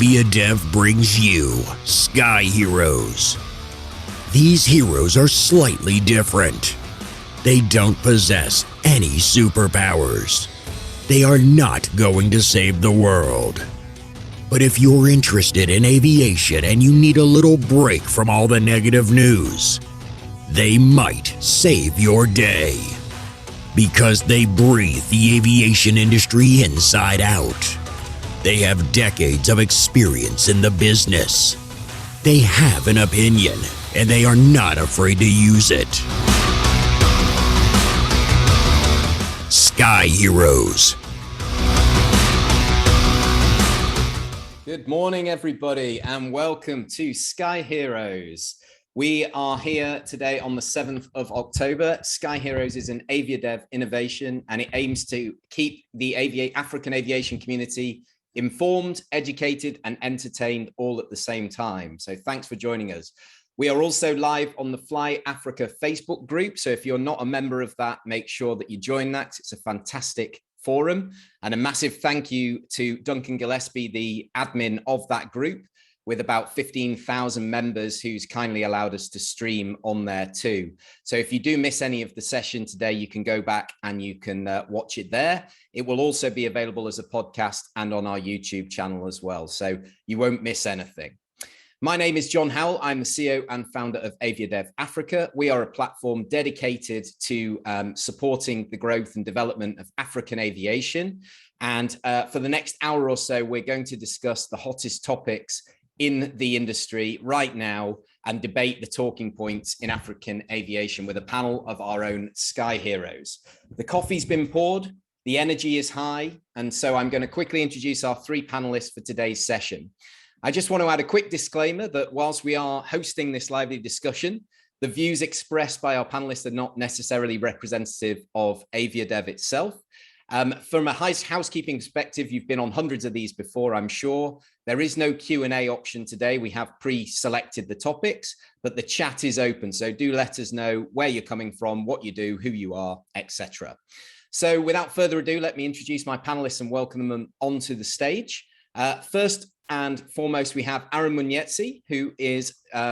AviaDev brings you SkyHeroes. These heroes are slightly different. They don't possess any superpowers. They are not going to save the world. But if you're interested in aviation and you need a little break from all the negative news, they might save your day. Because they breathe the aviation industry inside out. They have decades of experience in the business. They have an opinion, and they are not afraid to use it. SkyHeroes. Good morning, everybody, and welcome to SkyHeroes. We are here today on the 7th of October. SkyHeroes is an AviaDev innovation, and it aims to keep the African aviation community informed, educated, and entertained all at the same time. So thanks for joining us. We are also live on the Fly Africa Facebook group. So if you're not a member of that, make sure that you join that. It's a fantastic forum. And a massive thank you to Duncan Gillespie, the admin of that group, with about 15,000 members, who's kindly allowed us to stream on there too. So if you do miss any of the session today, you can go back and you can watch it there. It will also be available as a podcast and on our YouTube channel as well. So you won't miss anything. My name is John Howell. I'm the CEO and founder of AviaDev Africa. We are a platform dedicated to supporting the growth and development of African aviation. And for the next hour or so, we're going to discuss the hottest topics in the industry right now and debate the talking points in African aviation with a panel of our own Sky Heroes. The coffee's been poured, the energy is high, and so I'm going to quickly introduce our three panelists for today's session. I just want to add a quick disclaimer that whilst we are hosting this lively discussion, the views expressed by our panelists are not necessarily representative of AviaDev itself. From a housekeeping perspective, you've been on hundreds of these before, I'm sure. There is no Q&A option today. We have pre-selected the topics, but the chat is open. So do let us know where you're coming from, what you do, who you are, etc. So without further ado, let me introduce my panelists and welcome them onto the stage. First and foremost, we have Aaron Munetsi, who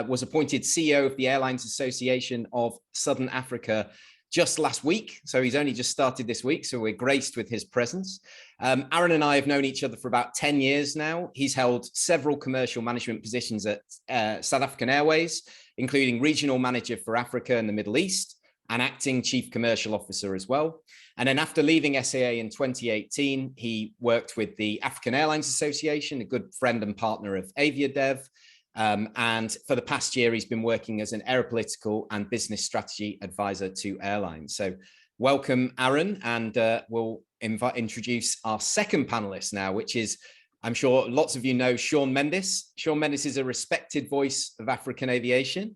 was appointed CEO of the Airlines Association of Southern Africa just last week. So he's only just started this week, so we're graced with his presence. Aaron and I have known each other for about 10 years now. He's held several commercial management positions at South African Airways, including regional manager for Africa and the Middle East, and acting chief commercial officer as well. And then after leaving SAA in 2018, he worked with the African Airlines Association, a good friend and partner of AviaDev. And for the past year, he's been working as an aeropolitical and business strategy advisor to Airlines. So welcome, Aaron, and we'll introduce our second panelist now, which is, I'm sure lots of you know, Shawn Mendis. Shawn Mendis is a respected voice of African aviation.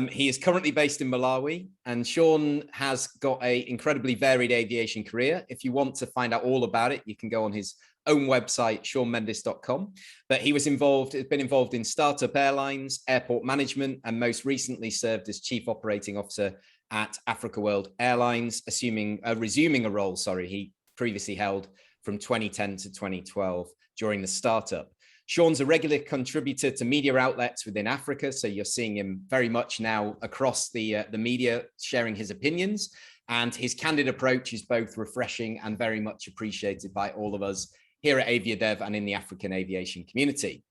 He is currently based in Malawi, and Shawn has got an incredibly varied aviation career. If you want to find out all about it, you can go on his own website, shawnmendis.com. But he has been involved in startup airlines, airport management, and most recently served as chief operating officer at Africa World Airlines, resuming a role, he previously held from 2010 to 2012 during the startup. Shawn's a regular contributor to media outlets within Africa, so you're seeing him very much now across the media sharing his opinions, and his candid approach is both refreshing and very much appreciated by all of us here at AviaDev and in the African aviation community.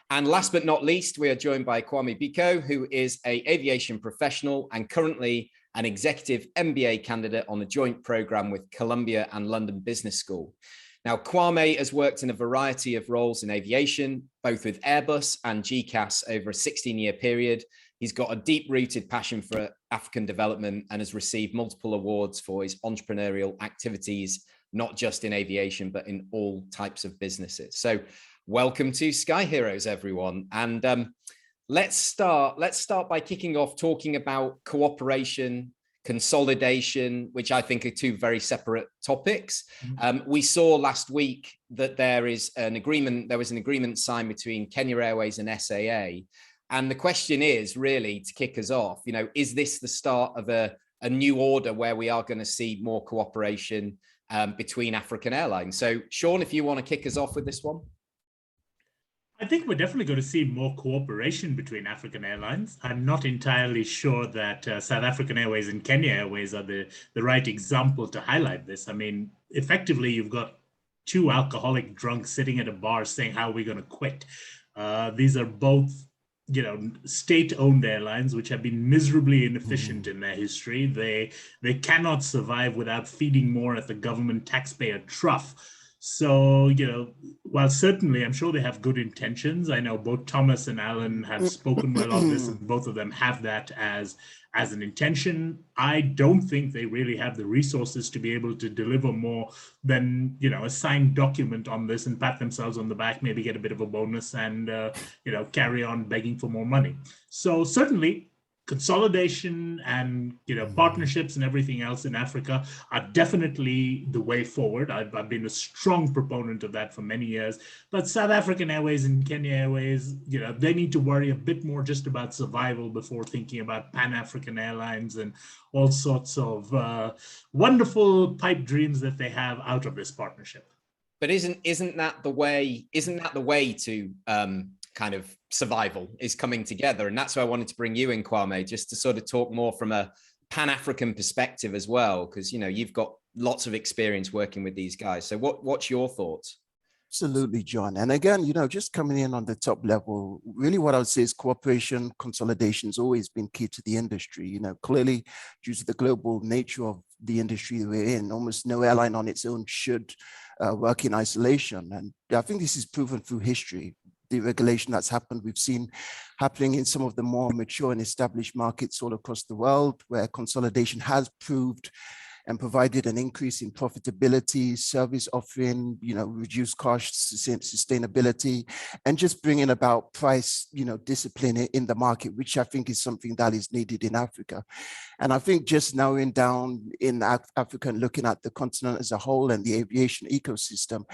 And last but not least, we are joined by Kwame Bekoe, who is an aviation professional and currently an executive MBA candidate on a joint program with Columbia and London Business School. Now, Kwame has worked in a variety of roles in aviation, both with Airbus and GCAS over a 16-year period. He's got a deep-rooted passion for African development and has received multiple awards for his entrepreneurial activities, not just in aviation, but in all types of businesses. So welcome to SkyHeroes, everyone. And let's start by kicking off talking about cooperation, consolidation, which I think are two very separate topics. We saw last week that there was an agreement signed between Kenya Airways and SAA. And the question is really, to kick us off, is this the start of a new order where we are going to see more cooperation between African airlines? So Shawn, if you want to kick us off with this one. I think we're definitely going to see more cooperation between African airlines. I'm not entirely sure that South African Airways and Kenya Airways are the right example to highlight this. I mean, effectively, you've got two alcoholic drunks sitting at a bar saying, how are we going to quit? These are both, state-owned airlines which have been miserably inefficient in their history. They cannot survive without feeding more at the government taxpayer trough. So, while certainly I'm sure they have good intentions, I know both Thomas and Alan have spoken well of this, and both of them have that as an intention. I don't think they really have the resources to be able to deliver more than, a signed document on this and pat themselves on the back, maybe get a bit of a bonus and, carry on begging for more money. So certainly, consolidation and partnerships and everything else in Africa are definitely the way forward. I've been a strong proponent of that for many years. But South African Airways and Kenya Airways, they need to worry a bit more just about survival before thinking about Pan-African Airlines and all sorts of wonderful pipe dreams that they have out of this partnership. But isn't that the way? Isn't that the way to kind of survival is coming together? And that's why I wanted to bring you in, Kwame, just to sort of talk more from a Pan-African perspective as well, because you've got lots of experience working with these guys. So what's your thoughts? Absolutely, John. And again, just coming in on the top level, really what I would say is cooperation, consolidation has always been key to the industry. Clearly, due to the global nature of the industry we're in, almost no airline on its own should work in isolation. And I think this is proven through history. The regulation that's happened, we've seen happening in some of the more mature and established markets all across the world, where consolidation has proved and provided an increase in profitability, service offering, reduced costs, sustainability, and just bringing about price, discipline in the market, which I think is something that is needed in Africa. And I think just narrowing down in Africa and looking at the continent as a whole and the aviation ecosystem,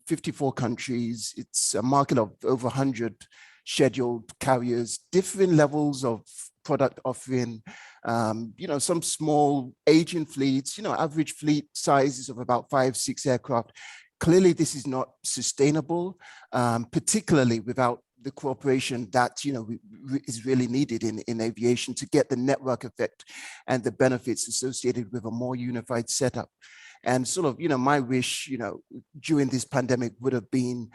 54 countries, it's a market of over 100 scheduled carriers, different levels of product offering, some small aging fleets, average fleet sizes of about 5-6 aircraft. Clearly, this is not sustainable, particularly without the cooperation that is really needed in aviation to get the network effect and the benefits associated with a more unified setup. And sort of, my wish, during this pandemic would have been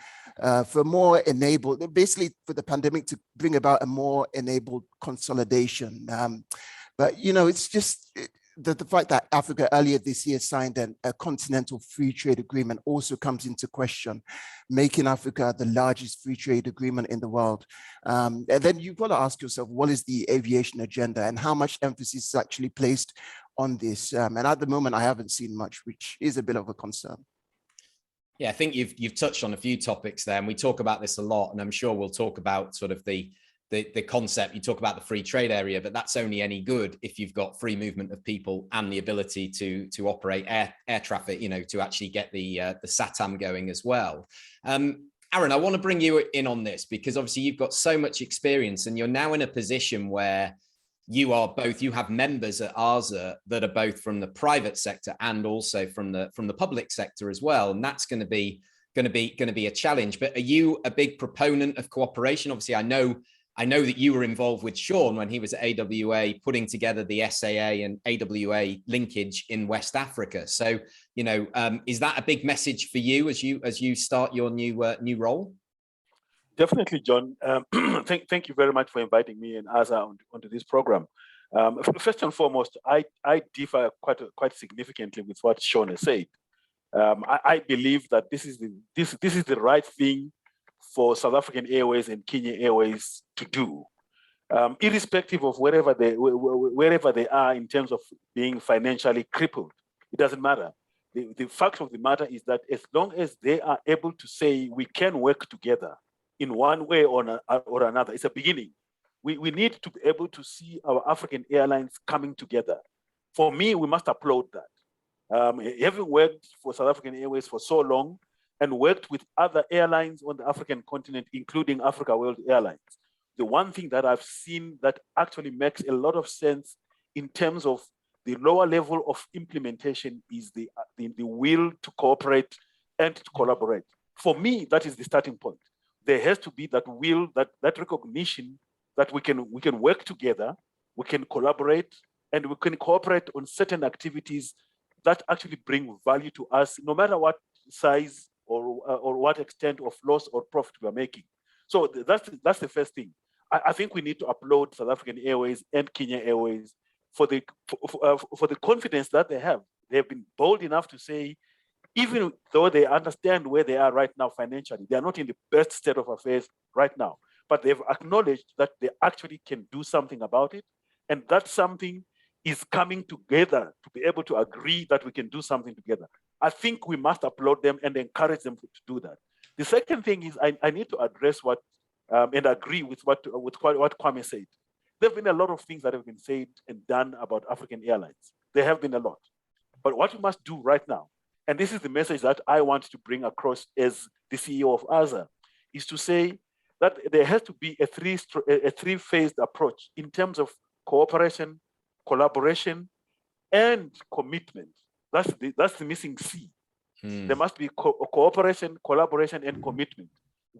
for more enabled, basically for the pandemic to bring about a more enabled consolidation. But, it's just the fact that Africa earlier this year signed a continental free trade agreement also comes into question, making Africa the largest free trade agreement in the world. And then you've got to ask yourself, what is the aviation agenda and how much emphasis is actually placed on this? And at the moment, I haven't seen much, which is a bit of a concern. Yeah, I think you've touched on a few topics there, and we talk about this a lot, and I'm sure we'll talk about sort of the concept. You talk about the free trade area, but that's only any good if you've got free movement of people and the ability to operate air traffic, to actually get the SATAM going as well. Aaron, I want to bring you in on this because obviously you've got so much experience and you're now in a position where you have members at AASA that are both from the private sector and also from the public sector as well. And that's going to be a challenge. But are you a big proponent of cooperation? Obviously, I know that you were involved with Sean when he was at AWA putting together the SAA and AWA linkage in West Africa. So, is that a big message for you as you start your new role? Definitely, John. Thank you very much for inviting me and AASA onto this program. First and foremost, I differ quite significantly with what Sean has said. I believe that this is the right thing for South African Airways and Kenya Airways to do, irrespective of wherever they are in terms of being financially crippled. It doesn't matter. The fact of the matter is that as long as they are able to say we can work together in one way or another, it's a beginning. We need to be able to see our African airlines coming together. For me, we must applaud that. Having worked for South African Airways for so long and worked with other airlines on the African continent, including Africa World Airlines, the one thing that I've seen that actually makes a lot of sense in terms of the lower level of implementation is the will to cooperate and to collaborate. For me, that is the starting point. there has to be that will, that recognition that we can work together, we can collaborate, and we can cooperate on certain activities that actually bring value to us, no matter what size or what extent of loss or profit we are making. So that's the first thing. I think we need to applaud South African Airways and Kenya Airways for the confidence that they have. They have been bold enough to say, even though they understand where they are right now financially, they are not in the best state of affairs right now, but they've acknowledged that they actually can do something about it. And that something is coming together to be able to agree that we can do something together. I think we must applaud them and encourage them to do that. The second thing is I need to address what and agree with what Kwame said. There have been a lot of things that have been said and done about African airlines. There have been a lot. But what we must do right now, and this is the message that I want to bring across as the CEO of AASA, is to say that there has to be a three-phased approach in terms of cooperation, collaboration, and commitment. That's the missing C. There must be cooperation, collaboration, and commitment.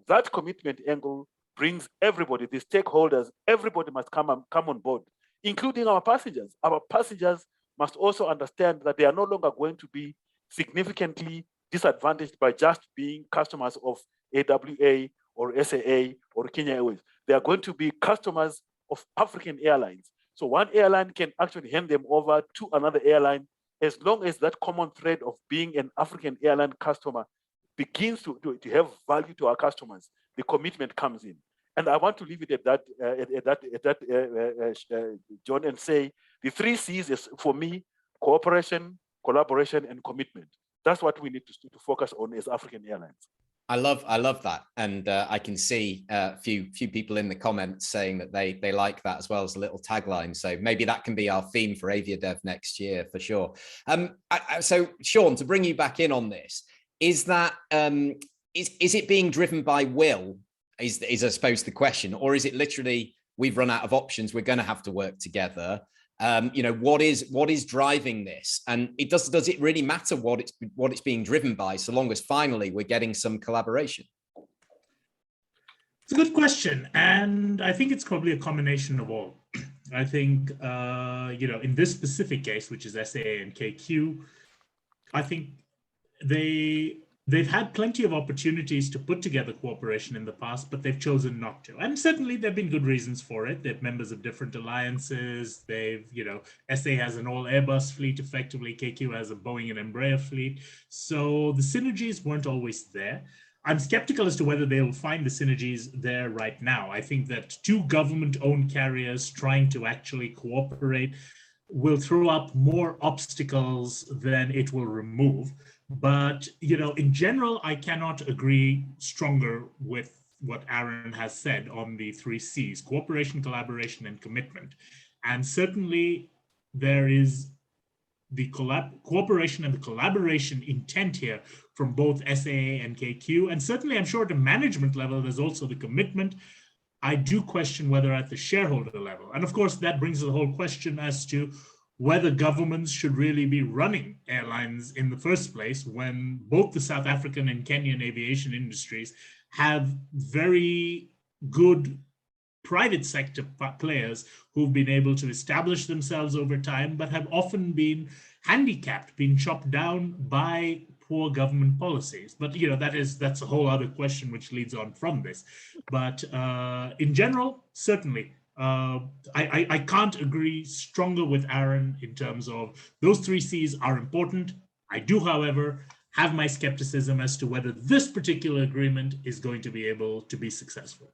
That commitment angle brings everybody, the stakeholders, everybody must come on board, including our passengers. Our passengers must also understand that they are no longer going to be significantly disadvantaged by just being customers of AWA or SAA or Kenya Airways. They are going to be customers of African airlines. So one airline can actually hand them over to another airline as long as that common thread of being an African airline customer begins to have value to our customers, the commitment comes in. And I want to leave it at that, John, and say the 3 C's is, for me, cooperation, collaboration, and commitment. That's what we need to focus on as African airlines. I love that, and I can see a few people in the comments saying that they like that as well as a little tagline. So maybe that can be our theme for AviaDev next year for sure. So Sean, to bring you back in on this, is that is it being driven by will? Is I suppose the question, or is it literally we've run out of options, we're going to have to work together? You know, what is driving this, and does it really matter what it's being driven by, so long as finally we're getting some collaboration? It's a good question, and I think it's probably a combination of all. I think you know, in this specific case, which is SAA and KQ, I think they've had plenty of opportunities to put together cooperation in the past, but they've chosen not to. And certainly there have been good reasons for it. They're members of different alliances. They've, you know, SA has an all Airbus fleet effectively. KQ has a Boeing and Embraer fleet. So the synergies weren't always there. I'm skeptical as to whether they will find the synergies there right now. I think that 2 government-owned carriers trying to actually cooperate will throw up more obstacles than it will remove. But, you know, in general, I cannot agree stronger with what Aaron has said on the 3 C's: cooperation, collaboration, and commitment. And certainly there is the cooperation and the collaboration intent here from both SAA and KQ. And certainly, I'm sure at a management level, there's also the commitment. I do question whether at the shareholder level. And of course, that brings the whole question as to whether governments should really be running airlines in the first place, when both the South African and Kenyan aviation industries have very good private sector players who've been able to establish themselves over time, but have often been handicapped, been chopped down by poor government policies. But you know, that's a whole other question which leads on from this. But in general, certainly, I can't agree stronger with Aaron in terms of those 3 C's are important. I do, however, have my skepticism as to whether this particular agreement is going to be able to be successful.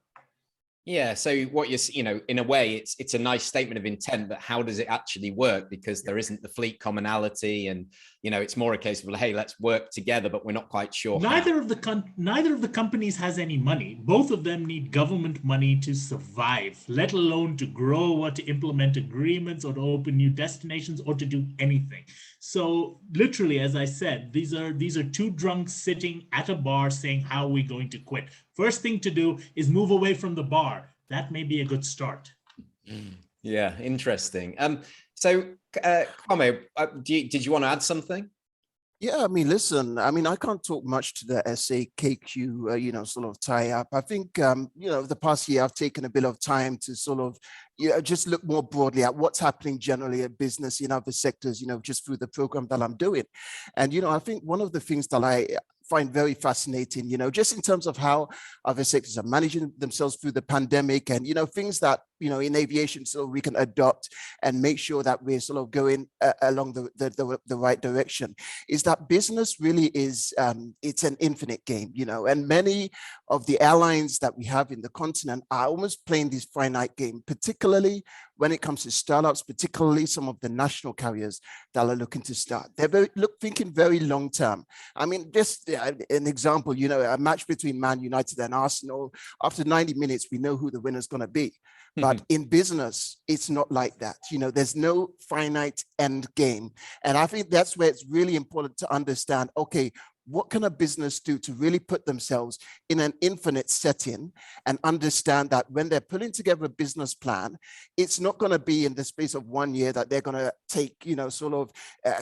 Yeah, so what you know, in a way, it's a nice statement of intent, but how does it actually work? Because there isn't the fleet commonality, and you know, it's more a case of, hey, let's work together, but we're not quite sure. Neither of the companies has any money. Both of them need government money to survive, let alone to grow or to implement agreements or to open new destinations or to do anything. So literally, as I said, these are 2 drunks sitting at a bar saying, how are we going to quit? First thing to do is move away from the bar. That may be a good start. Yeah, interesting. So Kwame, did you want to add something? Yeah, I mean, listen, I mean, I can't talk much to the SAKQ, sort of tie up. I think, the past year I've taken a bit of time to sort of, just look more broadly at what's happening generally at business in other sectors, just through the program that I'm doing. And, I think one of the things that I find very fascinating, just in terms of how other sectors are managing themselves through the pandemic and, things that, in aviation, so we can adopt and make sure that we're sort of going along the right direction, is that business really is, it's an infinite game, and many of the airlines that we have in the continent are almost playing this finite game, particularly when it comes to startups, particularly some of the national carriers that are looking to start. They're thinking very long term. I mean, just an example, a match between Man United and Arsenal, after 90 minutes, we know who the winner is going to be. But in business, it's not like that. There's no finite end game. And I think that's where it's really important to understand, okay, what can a business do to really put themselves in an infinite setting and understand that when they're putting together a business plan, it's not going to be in the space of 1 year that they're going to take, sort of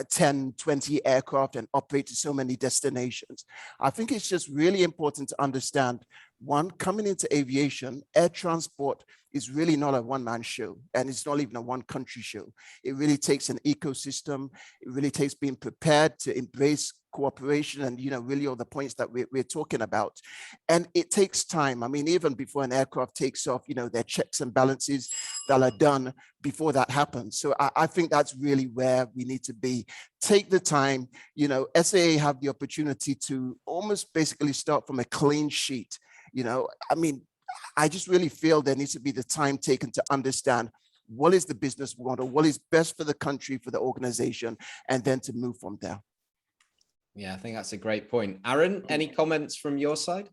10, 20 aircraft and operate to so many destinations. I think it's just really important to understand, one, coming into aviation, air transport is really not a one-man show, and it's not even a one-country show. It really takes an ecosystem. It really takes being prepared to embrace cooperation and, really all the points that we're talking about. And it takes time. I mean, even before an aircraft takes off, there are checks and balances that are done before that happens. So I think that's really where we need to be. Take the time, SAA have the opportunity to almost basically start from a clean sheet. I mean, I just really feel there needs to be the time taken to understand what is the business model, what is best for the country, for the organization, and then to move from there. Yeah, I think that's a great point. Aaron, any comments from your side?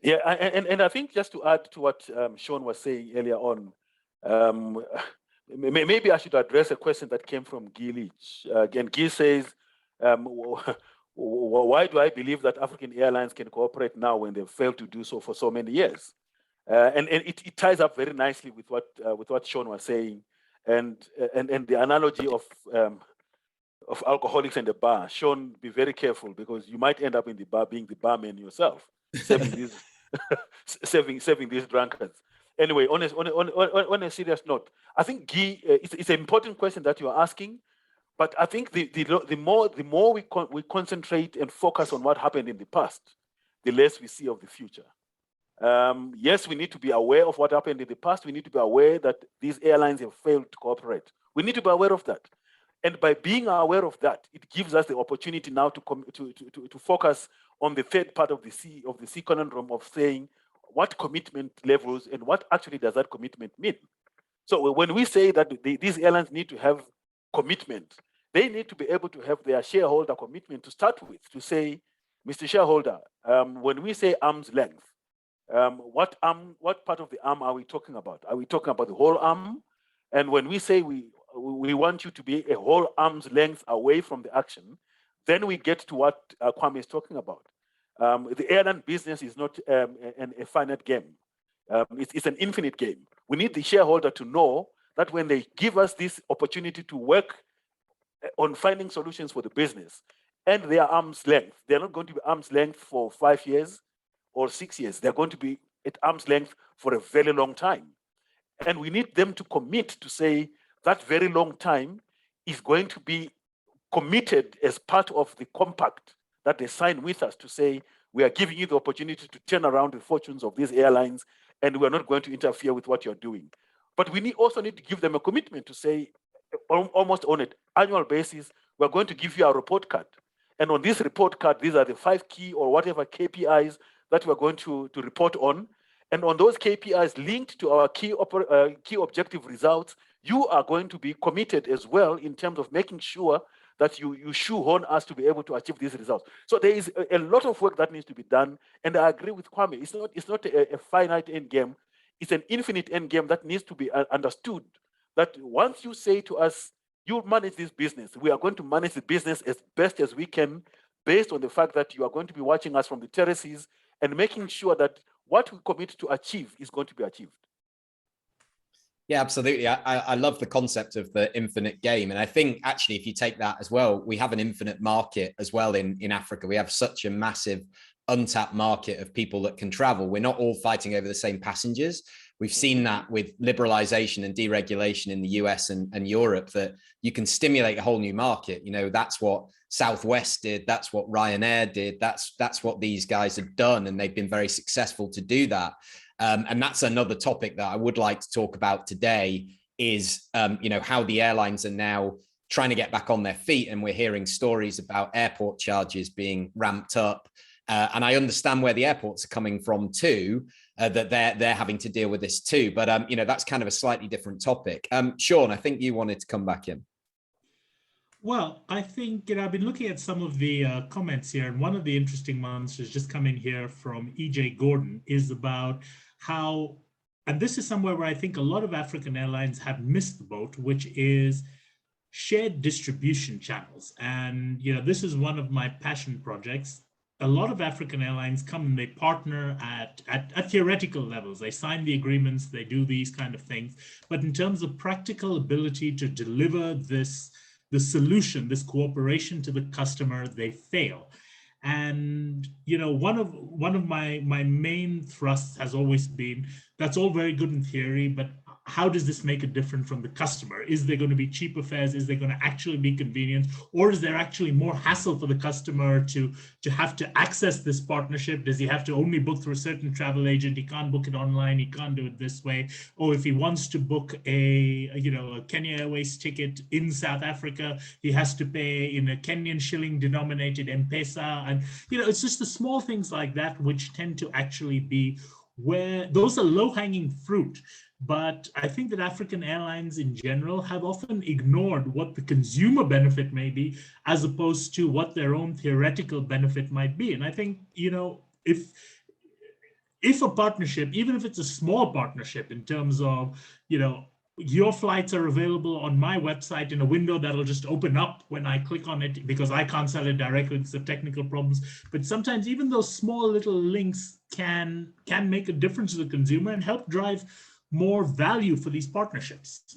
Yeah, and I think just to add to what Sean was saying earlier on, maybe I should address a question that came from Guy Leach. Again, Guy says, why do I believe that African airlines can cooperate now when they've failed to do so for so many years? And it ties up very nicely with what Sean was saying, and the analogy of alcoholics in the bar. Sean, be very careful, because you might end up in the bar being the barman yourself, serving these serving these drunkards. Anyway, on a serious note, I think Guy, it's an important question that you are asking. But I think the more we concentrate and focus on what happened in the past, the less we see of the future. Yes, we need to be aware of what happened in the past. We need to be aware that these airlines have failed to cooperate. We need to be aware of that. And by being aware of that, it gives us the opportunity now to focus on the third part of the C conundrum of saying what commitment levels and what actually does that commitment mean. So when we say that these airlines need to have commitment, they need to be able to have their shareholder commitment to start with, to say, Mr. Shareholder, when we say arm's length, what part of the arm are we talking about? Are we talking about the whole arm? And when we say we want you to be a whole arm's length away from the action, then we get to what Kwame is talking about. The airline business is not a finite game. It's an infinite game. We need the shareholder to know that when they give us this opportunity to work on finding solutions for the business and their arm's length, they're not going to be arm's length for 5 years or 6 years. They're going to be at arm's length for a very long time. And we need them to commit to say that very long time is going to be committed as part of the compact that they sign with us, to say, we are giving you the opportunity to turn around the fortunes of these airlines, and we're not going to interfere with what you're doing. But we also need to give them a commitment to say, almost on an annual basis, we're going to give you a report card. And on this report card, these are the 5 key or whatever KPIs that we're going to report on. And on those KPIs linked to our key objective results, you are going to be committed as well in terms of making sure that you shoehorn us to be able to achieve these results. So there is a lot of work that needs to be done. And I agree with Kwame. It's not a finite end game. It's an infinite end game that needs to be understood. That once you say to us, you manage this business, we are going to manage the business as best as we can, based on the fact that you are going to be watching us from the terraces and making sure that what we commit to achieve is going to be achieved. Yeah, absolutely. I love the concept of the infinite game. And I think actually, if you take that as well, we have an infinite market as well in Africa. We have such a massive untapped market of people that can travel. We're not all fighting over the same passengers. We've seen that with liberalization and deregulation in the US and Europe, that you can stimulate a whole new market. You know, that's what Southwest did. That's what Ryanair did. That's what these guys have done. And they've been very successful to do that. And that's another topic that I would like to talk about today is, you know, how the airlines are now trying to get back on their feet. And we're hearing stories about airport charges being ramped up. And I understand where the airports are coming from too, that they're having to deal with this too. But, you know, that's kind of a slightly different topic. Sean, I think you wanted to come back in. Well, I think, you know, I've been looking at some of the comments here, and one of the interesting ones has just come in here from EJ Gordon, is about how, and this is somewhere where I think a lot of African airlines have missed the boat, which is shared distribution channels. And, you know, this is one of my passion projects. A lot of African airlines come and they partner at theoretical levels. They sign the agreements, they do these kind of things. But in terms of practical ability to deliver the solution, this cooperation to the customer, they fail. And, you know, one of my main thrusts has always been, that's all very good in theory, but how does this make a difference from the customer? Is there going to be cheaper fares? Is there going to actually be convenience? Or is there actually more hassle for the customer to have to access this partnership? Does he have to only book through a certain travel agent? He can't book it online. He can't do it this way. Or if he wants to book a Kenya Airways ticket in South Africa, he has to pay in a Kenyan shilling denominated M-Pesa. And, you know, it's just the small things like that which tend to actually be where those are low-hanging fruit. But I think that African airlines in general have often ignored what the consumer benefit may be, as opposed to what their own theoretical benefit might be. And I think, you know, if a partnership, even if it's a small partnership in terms of, you know, your flights are available on my website in a window that'll just open up when I click on it, because I can't sell it directly because of technical problems. But sometimes even those small little links can make a difference to the consumer and help drive more value for these partnerships.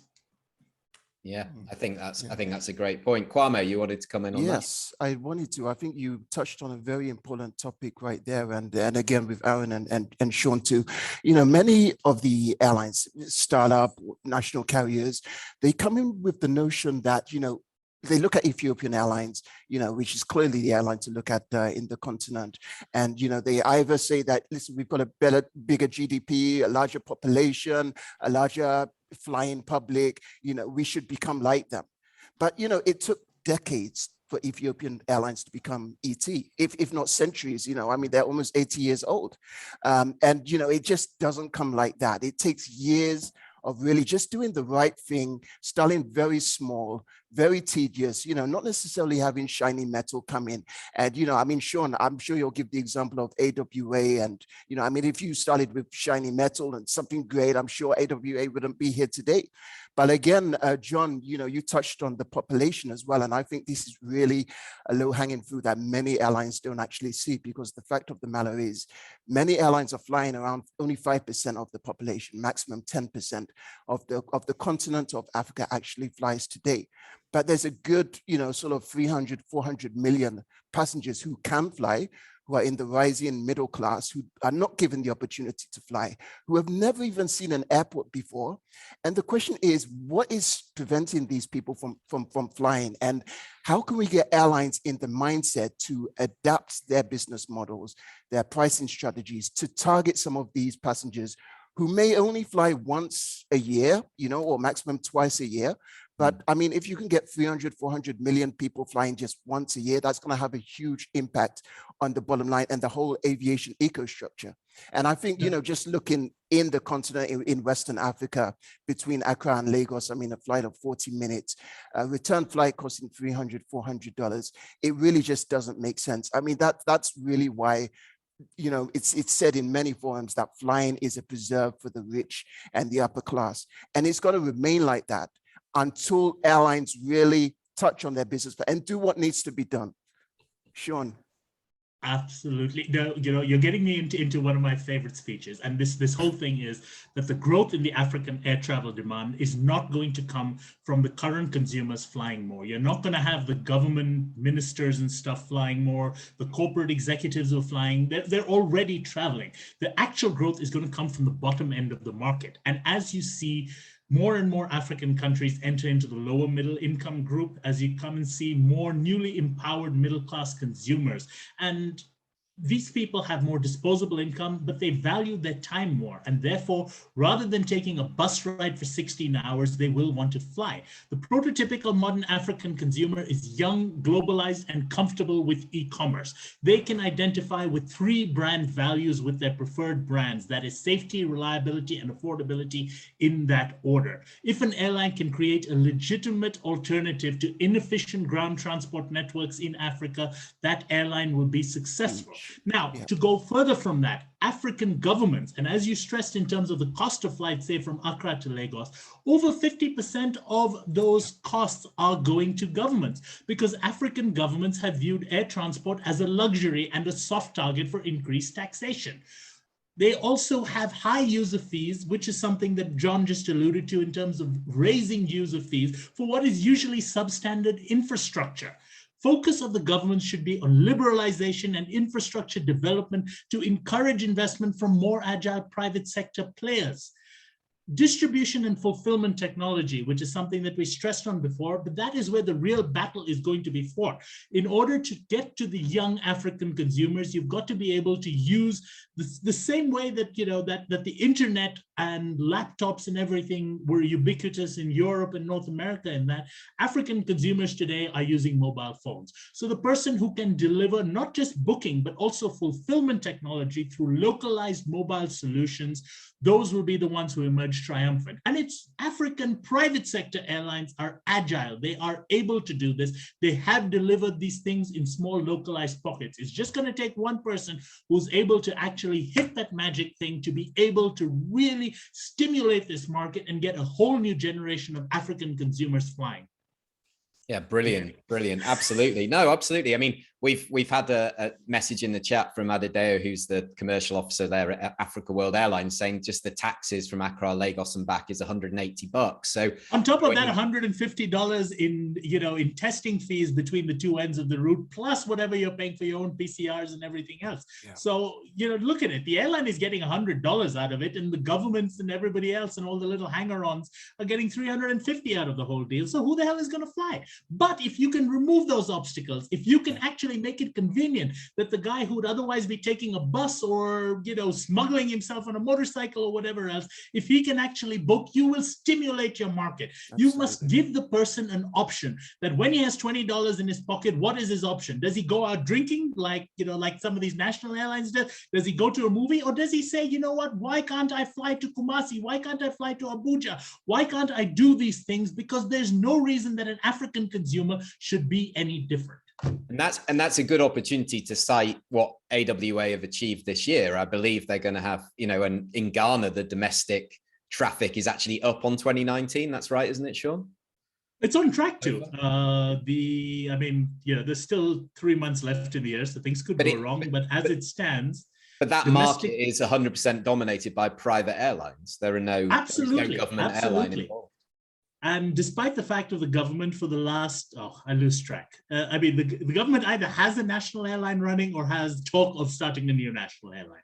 Yeah, I think that's a great point. Kwame, you wanted to come in on that? Yes, I wanted to. I think you touched on a very important topic right there. And again, with Aaron and Sean too, you know, many of the airlines, startup, national carriers, they come in with the notion that, you know, they look at Ethiopian Airlines, you know, which is clearly the airline to look at in the continent. And, you know, they either say that, listen, we've got a bigger GDP, a larger population, a larger flying public, you know, we should become like them. But, you know, it took decades for Ethiopian Airlines to become ET, if not centuries, you know, I mean, they're almost 80 years old. And, you know, it just doesn't come like that. It takes years of really just doing the right thing, starting very small, very tedious, you know, not necessarily having shiny metal come in. And, you know, I mean, Sean, I'm sure you'll give the example of AWA. And, you know, I mean, if you started with shiny metal and something great, I'm sure AWA wouldn't be here today. But again, John, you know, you touched on the population as well. And I think this is really a low-hanging fruit that many airlines don't actually see, because the fact of the matter is many airlines are flying around only 5% of the population, maximum 10% of the continent of Africa actually flies today. But there's a good, you know, sort of 300, 400 million passengers who can fly, who are in the rising middle class, who are not given the opportunity to fly, who have never even seen an airport before. And the question is, what is preventing these people from flying? And how can we get airlines in the mindset to adapt their business models, their pricing strategies to target some of these passengers who may only fly once a year, you know, or maximum twice a year. But I mean, if you can get 300, 400 million people flying just once a year, that's going to have a huge impact on the bottom line and the whole aviation ecostructure. And I think, you know, just looking in the continent in Western Africa, between Accra and Lagos, I mean, a flight of 40 minutes, a return flight costing $300, $400, it really just doesn't make sense. I mean, that's really why, you know, it's said in many forums that flying is a preserve for the rich and the upper class. And it's got to remain like that until airlines really touch on their business and do what needs to be done. Sean. Absolutely. No, you're getting me into one of my favorite speeches. And this whole thing is that the growth in the African air travel demand is not going to come from the current consumers flying more. You're not going to have the government ministers and stuff flying more. The corporate executives are flying. They're already traveling. The actual growth is going to come from the bottom end of the market. And as you see more and more African countries enter into the lower middle income group, as you come and see more newly empowered middle-class consumers. And these people have more disposable income, but they value their time more. And therefore, rather than taking a bus ride for 16 hours, they will want to fly. The prototypical modern African consumer is young, globalized, and comfortable with e-commerce. They can identify with 3 brand values with their preferred brands. That is safety, reliability, and affordability in that order. If an airline can create a legitimate alternative to inefficient ground transport networks in Africa, that airline will be successful. Now, to go further from that, African governments, and as you stressed in terms of the cost of flights, say from Accra to Lagos, over 50% of those costs are going to governments because African governments have viewed air transport as a luxury and a soft target for increased taxation. They also have high user fees, which is something that John just alluded to in terms of raising user fees for what is usually substandard infrastructure. Focus of the government should be on liberalization and infrastructure development to encourage investment from more agile private sector players. Distribution and fulfillment technology, which is something that we stressed on before, but that is where the real battle is going to be fought. In order to get to the young African consumers, you've got to be able to use the same way that, that the internet and laptops and everything were ubiquitous in Europe and North America, and that African consumers today are using mobile phones. So the person who can deliver not just booking, but also fulfillment technology through localized mobile solutions, those will be the ones who emerge triumphant. And it's African private sector airlines are agile. They are able to do this. They have delivered these things in small localized pockets. It's just going to take one person who's able to actually hit that magic thing to be able to really stimulate this market and get a whole new generation of African consumers flying. Yeah, brilliant, brilliant. Absolutely. No, absolutely. I mean, we've had a message in the chat from AviaDev, who's the commercial officer there at Africa World Airlines, saying just the taxes from Accra, Lagos and back is $180. So on top of that, $150 in testing fees between the two ends of the route, plus whatever you're paying for your own PCRs and everything else. Yeah. So, look at it. The airline is getting $100 out of it, and the governments and everybody else and all the little hanger-ons are getting $350 out of the whole deal. So who the hell is going to fly? But if you can remove those obstacles, if you can actually make it convenient that the guy who would otherwise be taking a bus or, smuggling himself on a motorcycle or whatever else, if he can actually book, you will stimulate your market. Absolutely. You must give the person an option that when he has $20 in his pocket, what is his option? Does he go out drinking like some of these national airlines do? Does he go to a movie, or does he say, you know what, why can't I fly to Kumasi? Why can't I fly to Abuja? Why can't I do these things? Because there's no reason that an African consumer should be any different. And that's a good opportunity to cite what AWA have achieved this year. I believe they're going to have, and in Ghana, the domestic traffic is actually up on 2019. That's right, isn't it, Sean? It's on track to. There's still 3 months left in the year, so things could go wrong. But as it stands, but that market is 100% dominated by private airlines. There are no government airline involved. And despite the fact of the government for the last, I lose track. The government either has a national airline running or has talk of starting a new national airline.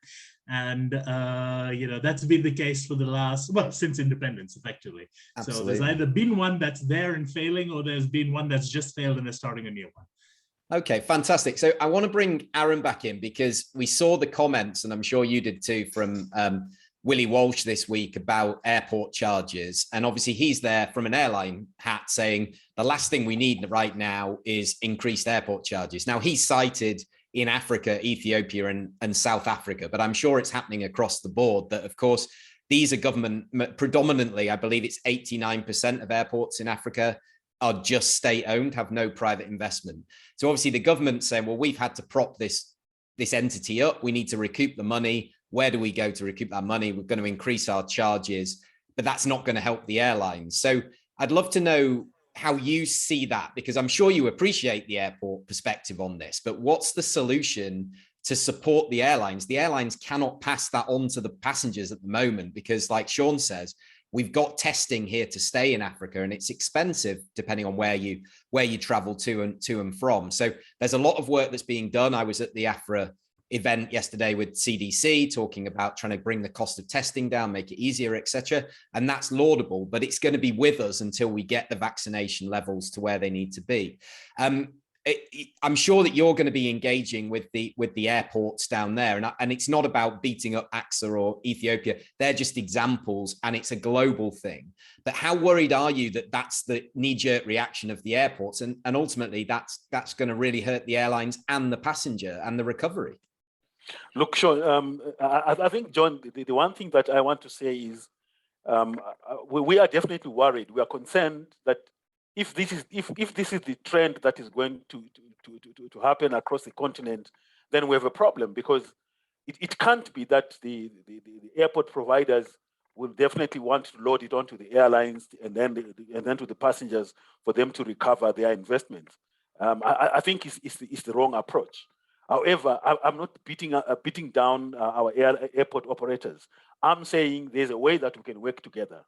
And, that's been the case for the last, since independence, effectively. Absolutely. So there's either been one that's there and failing, or there's been one that's just failed and they're starting a new one. Okay, fantastic. So I want to bring Aaron back in because we saw the comments, and I'm sure you did too, from Willie Walsh this week about airport charges. And obviously he's there from an airline hat saying the last thing we need right now is increased airport charges. Now he's cited in Africa, Ethiopia and South Africa, but I'm sure it's happening across the board that, of course, these are government, predominantly, I believe it's 89% of airports in Africa are just state owned, have no private investment. So obviously the government's saying, well, we've had to prop this entity up. We need to recoup the money. Where do we go to recoup that money? We're going to increase our charges, but that's not going to help the airlines. So I'd love to know how you see that, because I'm sure you appreciate the airport perspective on this, but what's the solution to support the airlines. The airlines cannot pass that on to the passengers at the moment because, like Sean says, we've got testing here to stay in Africa, and it's expensive depending on where you travel to and from. So there's a lot of work that's being done. I was at the AFRA event yesterday with CDC talking about trying to bring the cost of testing down, make it easier, etc. And that's laudable, but it's going to be with us until we get the vaccination levels to where they need to be. I'm sure that you're going to be engaging with the airports down there, and it's not about beating up AASA or Ethiopia. They're just examples, and it's a global thing. But how worried are you that that's the knee-jerk reaction of the airports, and ultimately that's going to really hurt the airlines and the passenger and the recovery? Look, Sean, I think, John, the one thing that I want to say is we are definitely worried. We are concerned that if this is the trend that is going to happen across the continent, then we have a problem, because it can't be that the airport providers will definitely want to load it onto the airlines and then to the passengers for them to recover their investments. I think it's the wrong approach. However, I'm not beating down our airport operators. I'm saying there's a way that we can work together.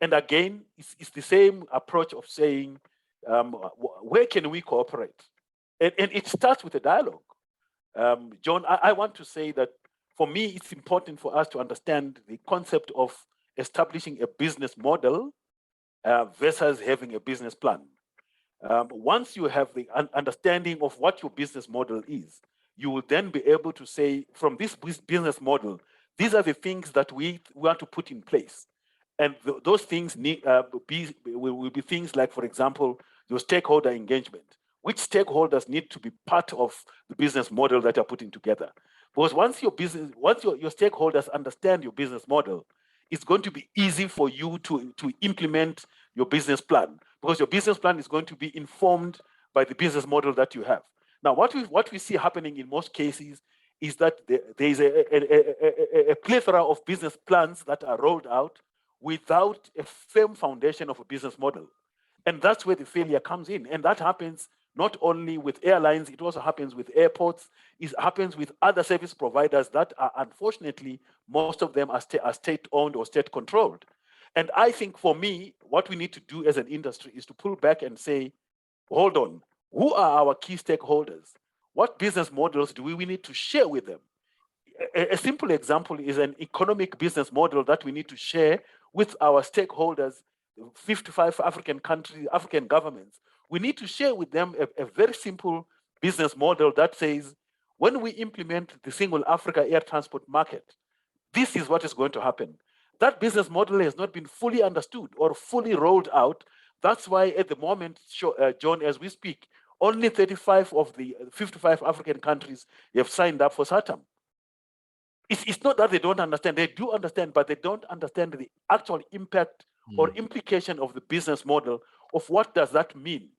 And again, it's the same approach of saying, where can we cooperate? And it starts with a dialogue. John, I want to say that for me, it's important for us to understand the concept of establishing a business model versus having a business plan. Once you have the understanding of what your business model is, you will then be able to say, from this business model, these are the things that we want to put in place. And those things will be things like, for example, your stakeholder engagement. Which stakeholders need to be part of the business model that you're putting together? Because once your stakeholders understand your business model, it's going to be easy for you to implement your business plan, because your business plan is going to be informed by the business model that you have. Now, what we see happening in most cases is that there is a plethora of business plans that are rolled out without a firm foundation of a business model. And that's where the failure comes in. And that happens not only with airlines, it also happens with airports, it happens with other service providers that are, unfortunately, most of them are state-owned or state-controlled. And I think for me, what we need to do as an industry is to pull back and say, hold on, who are our key stakeholders? What business models do we need to share with them? A simple example is an economic business model that we need to share with our stakeholders, 55 African countries, African governments. We need to share with them a very simple business model that says, when we implement the single Africa air transport market, this is what is going to happen. That business model has not been fully understood or fully rolled out. That's why at the moment, John, as we speak, only 35 of the 55 African countries have signed up for SATAM. It's not that they don't understand. They do understand, but they don't understand the actual impact or implication of the business model of what does that mean.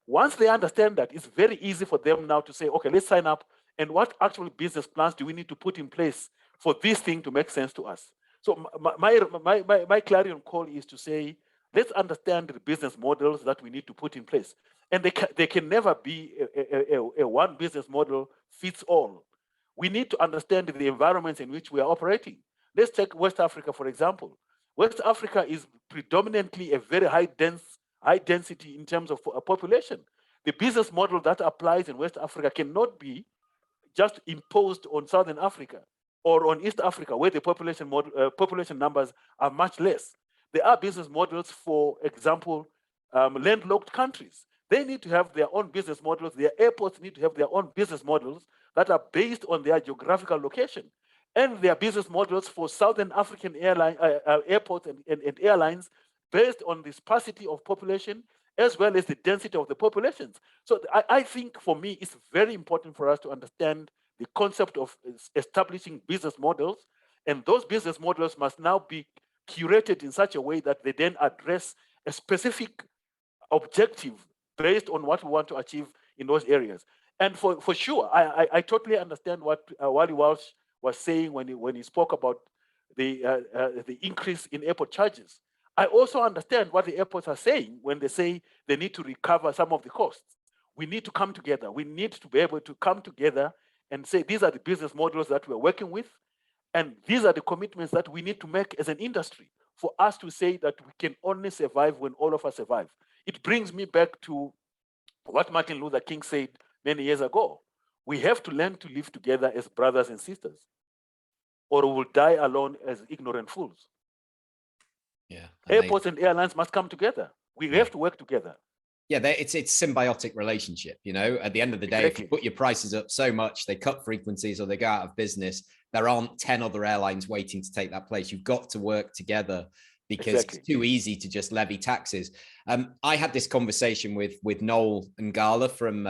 Once they understand that, it's very easy for them now to say, okay, let's sign up. And what actual business plans do we need to put in place for this thing to make sense to us? So my clarion call is to say, let's understand the business models that we need to put in place. And they can never be a one business model fits all. We need to understand the environments in which we are operating. Let's take West Africa, for example. West Africa is predominantly a very high density in terms of population. The business model that applies in West Africa cannot be just imposed on Southern Africa or on East Africa, where the population numbers are much less. There are business models, for example, landlocked countries. They need to have their own business models. Their airports need to have their own business models that are based on their geographical location. And their business models for Southern African airports and airlines based on the sparsity of population as well as the density of the populations. So I think for me, it's very important for us to understand the concept of establishing business models. And those business models must now be curated in such a way that they then address a specific objective based on what we want to achieve in those areas. And for sure, I totally understand what Wally Walsh was saying when he spoke about the increase in airport charges. I also understand what the airports are saying when they say they need to recover some of the costs. We need to come together. We need to be able to come together and say, these are the business models that we're working with, and these are the commitments that we need to make as an industry for us to say that we can only survive when all of us survive. It brings me back to what Martin Luther King said many years ago. We have to learn to live together as brothers and sisters, or we will die alone as ignorant fools. Yeah, airports and airlines must come together. We have to work together. Yeah, it's symbiotic relationship. You know, at the end of the day, if you put your prices up so much, they cut frequencies or they go out of business. There aren't 10 other airlines waiting to take that place. You've got to work together, because it's too easy to just levy taxes. I had this conversation with Noel Ngala from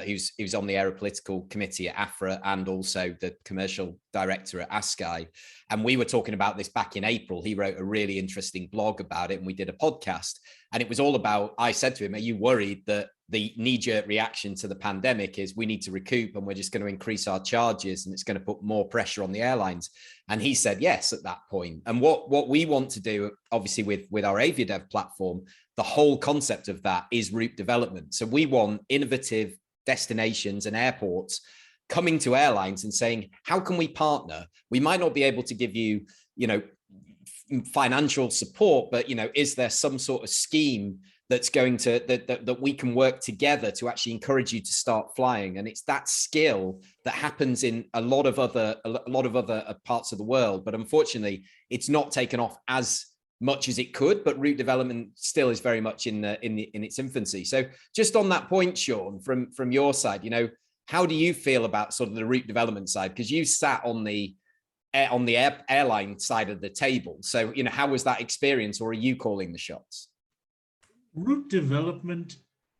who's on the Aeropolitical Committee at AFRA and also the commercial director at ASCAI. And we were talking about this back in April. He wrote a really interesting blog about it and we did a podcast. And it was all about, I said to him, are you worried that the knee-jerk reaction to the pandemic is we need to recoup and we're just going to increase our charges and it's going to put more pressure on the airlines? And he said yes at that point. And what we want to do, obviously with our AviaDev platform, the whole concept of that is route development. So we want innovative destinations and airports coming to airlines and saying, how can we partner? We might not be able to give you, financial support, but, is there some sort of scheme that's going to that we can work together to actually encourage you to start flying? And it's that skill that happens in a lot of other parts of the world, but unfortunately it's not taken off as much as it could. But route development still is very much in its infancy. So just on that point, Sean, from your side, how do you feel about sort of the route development side? Because you sat on the airline side of the table. So, how was that experience, or are you calling the shots? Route development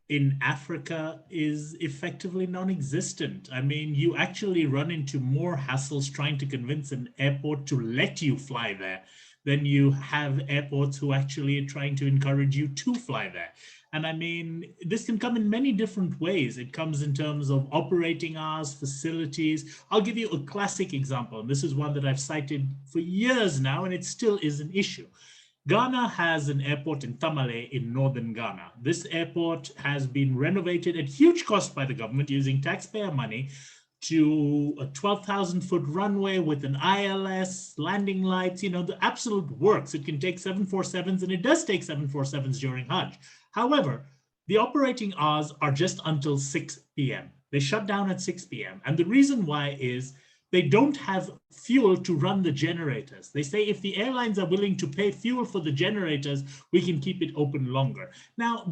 in Africa is effectively non-existent. I mean, you actually run into more hassles trying to convince an airport to let you fly there than you have airports who actually are trying to encourage you to fly there. And I mean, this can come in many different ways. It comes in terms of operating hours, facilities. I'll give you a classic example. And this is one that I've cited for years now, and it still is an issue. Ghana has an airport in Tamale in northern Ghana. This airport has been renovated at huge cost by the government using taxpayer money to a 12,000-foot runway with an ILS, landing lights, the absolute works. It can take 747s, and it does take 747s during Hajj. However, the operating hours are just until 6 p.m. They shut down at 6 p.m. And the reason why is they don't have fuel to run the generators. They say if the airlines are willing to pay fuel for the generators, we can keep it open longer. Now,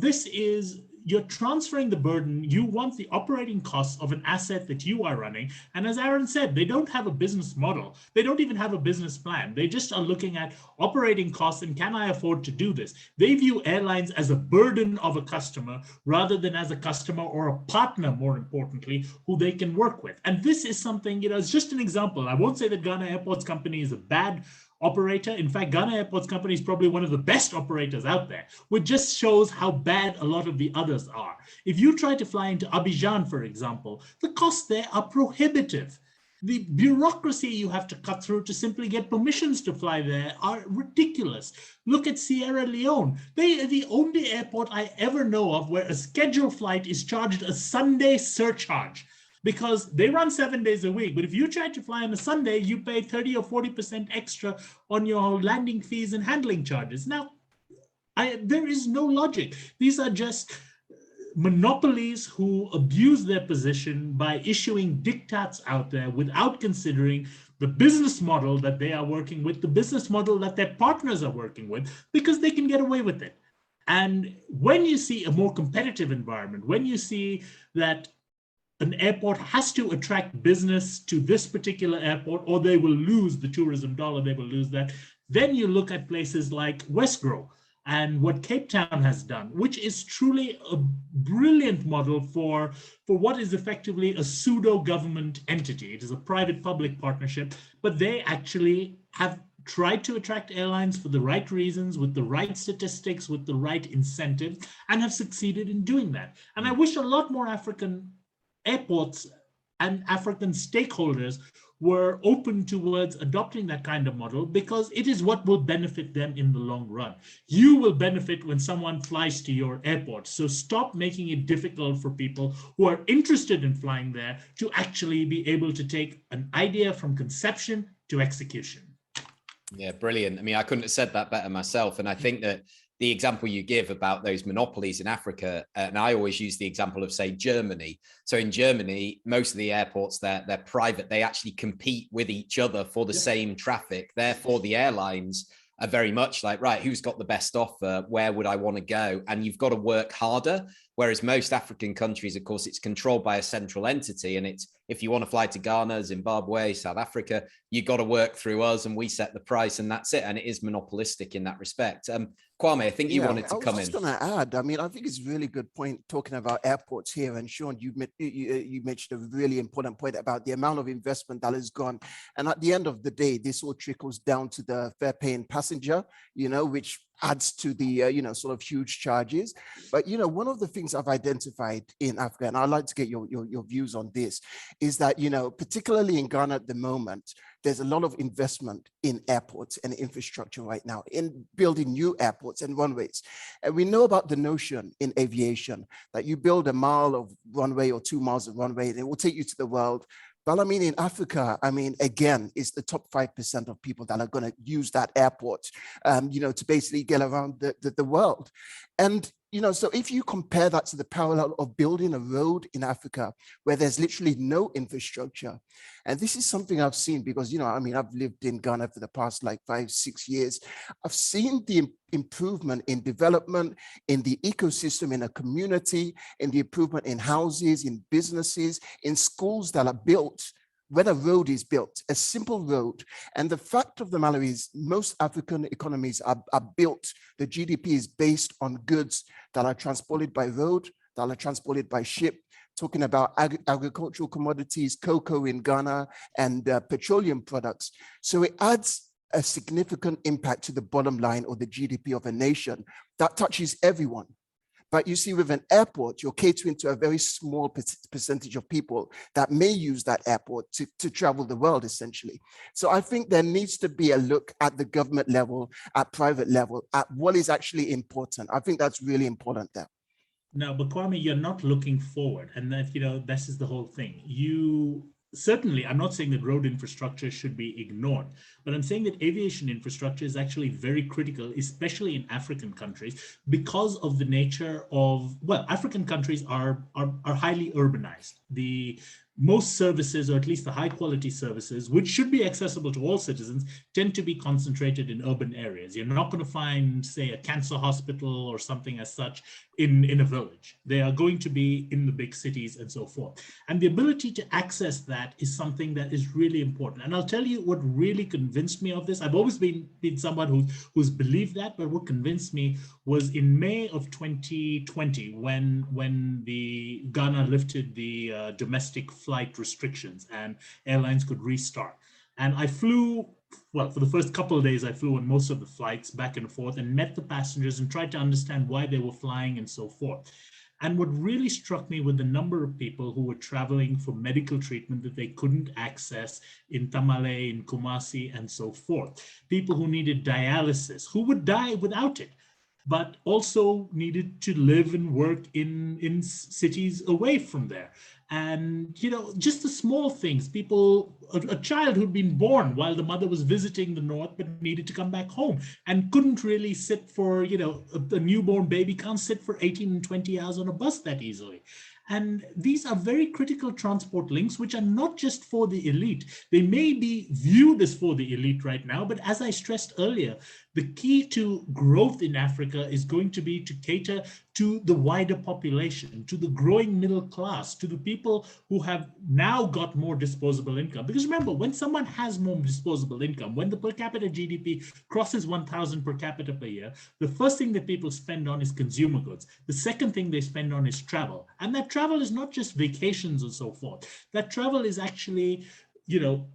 you're transferring the burden. You want the operating costs of an asset that you are running. And as Aaron said, they don't have a business model. They don't even have a business plan. They just are looking at operating costs and can I afford to do this? They view airlines as a burden of a customer rather than as a customer or a partner, more importantly, who they can work with. And this is something, it's just an example. I won't say that Ghana Airports Company is a bad operator. In fact, Ghana Airports Company is probably one of the best operators out there, which just shows how bad a lot of the others are. If you try to fly into Abidjan, for example, the costs there are prohibitive. The bureaucracy you have to cut through to simply get permissions to fly there are ridiculous. Look at Sierra Leone. They are the only airport I ever know of where a scheduled flight is charged a Sunday surcharge, because they run 7 days a week. But if you try to fly on a Sunday, you pay 30 or 40% extra on your landing fees and handling charges. Now, there is no logic. These are just monopolies who abuse their position by issuing diktats out there without considering the business model that they are working with, the business model that their partners are working with, because they can get away with it. And when you see a more competitive environment, when you see that an airport has to attract business to this particular airport or they will lose the tourism dollar, they will lose that, then you look at places like Westgrove and what Cape Town has done, which is truly a brilliant model for what is effectively a pseudo-government entity. It is a private-public partnership, but they actually have tried to attract airlines for the right reasons, with the right statistics, with the right incentives, and have succeeded in doing that. And I wish a lot more African airports and African stakeholders were open towards adopting that kind of model because it is what will benefit them in the long run. You will benefit when someone flies to your airport. So stop making it difficult for people who are interested in flying there to actually be able to take an idea from conception to execution. Yeah, brilliant. I mean, I couldn't have said that better myself. And I think that the example you give about those monopolies in Africa, and I always use the example of, say, Germany. So in Germany, most of the airports, they're private. They actually compete with each other for the same traffic. Therefore, the airlines are very much like, right, who's got the best offer? Where would I want to go? And you've got to work harder. Whereas most African countries, of course, it's controlled by a central entity. And it's, if you want to fly to Ghana, Zimbabwe, South Africa, you've got to work through us and we set the price and that's it. And it is monopolistic in that respect. Kwame, I think you wanted to come in. I was just going to add, I mean, I think it's a really good point talking about airports here. And Sean, you mentioned a really important point about the amount of investment that has gone. And at the end of the day, this all trickles down to the fare paying passenger, which adds to the, sort of huge charges. But, one of the things I've identified in Africa, and I'd like to get your views on this, is that, particularly in Ghana at the moment, there's a lot of investment in airports and infrastructure right now in building new airports and runways. And we know about the notion in aviation that you build a mile of runway or 2 miles of runway, and it will take you to the world. But I mean, in Africa, again, it's the top 5% of people that are going to use that airport, to basically get around the world. And, so if you compare that to the parallel of building a road in Africa, where there's literally no infrastructure, and this is something I've seen because, I've lived in Ghana for the past like 5-6 years. I've seen the improvement in development, in the ecosystem, in a community, in the improvement in houses, in businesses, in schools that are built when a road is built, a simple road. And the fact of the matter is most African economies are built, the GDP is based on goods that are transported by road, that are transported by ship, talking about agricultural commodities, cocoa in Ghana, and petroleum products. So it adds a significant impact to the bottom line or the GDP of a nation that touches everyone. But you see, with an airport, you're catering to a very small percentage of people that may use that airport to travel the world, essentially. So I think there needs to be a look at the government level, at private level, at what is actually important. I think that's really important there. No, but Kwame, you're not looking forward. And that, this is the whole thing. Certainly, I'm not saying that road infrastructure should be ignored, but I'm saying that aviation infrastructure is actually very critical, especially in African countries, because of the nature of, African countries are highly urbanized. Most services, or at least the high quality services, which should be accessible to all citizens, tend to be concentrated in urban areas. You're not going to find, say, a cancer hospital or something as such in a village. They are going to be in the big cities and so forth. And the ability to access that is something that is really important. And I'll tell you what really convinced me of this. I've always been someone who's believed that, but what convinced me was in May of 2020, when the Ghana lifted the domestic flight restrictions and airlines could restart. And I flew, for the first couple of days, I flew on most of the flights back and forth and met the passengers and tried to understand why they were flying and so forth. And what really struck me were the number of people who were traveling for medical treatment that they couldn't access in Tamale, in Kumasi, and so forth. People who needed dialysis, who would die without it, but also needed to live and work in cities away from there. And, just the small things, a child who'd been born while the mother was visiting the north, but needed to come back home and couldn't really sit for, a newborn baby can't sit for 18 and 20 hours on a bus that easily. And these are very critical transport links, which are not just for the elite. They may be viewed as for the elite right now, but as I stressed earlier, the key to growth in Africa is going to be to cater to the wider population, to the growing middle class, to the people who have now got more disposable income. Because remember, when someone has more disposable income, when the per capita GDP crosses 1,000 per capita per year, the first thing that people spend on is consumer goods. The second thing they spend on is travel. And that travel is not just vacations and so forth. That travel is actually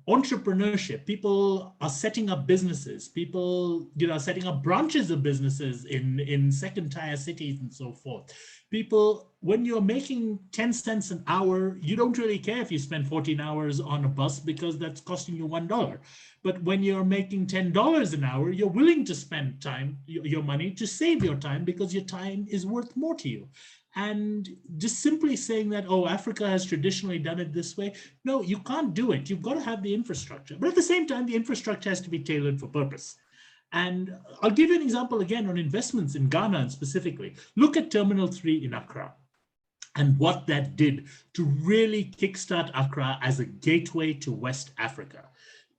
entrepreneurship. People are setting up businesses. People, are setting up branches of businesses in second tier cities and so forth. People when you're making 10 cents an hour, you don't really care if you spend 14 hours on a bus because that's costing you $1. But when you're making $10 an hour, you're willing to spend time, your money, to save your time because your time is worth more to you. And just simply saying that, oh, Africa has traditionally done it this way. No, you can't do it. You've got to have the infrastructure. But at the same time, the infrastructure has to be tailored for purpose. And I'll give you an example again on investments in Ghana and specifically. Look at Terminal 3 in Accra and what that did to really kickstart Accra as a gateway to West Africa.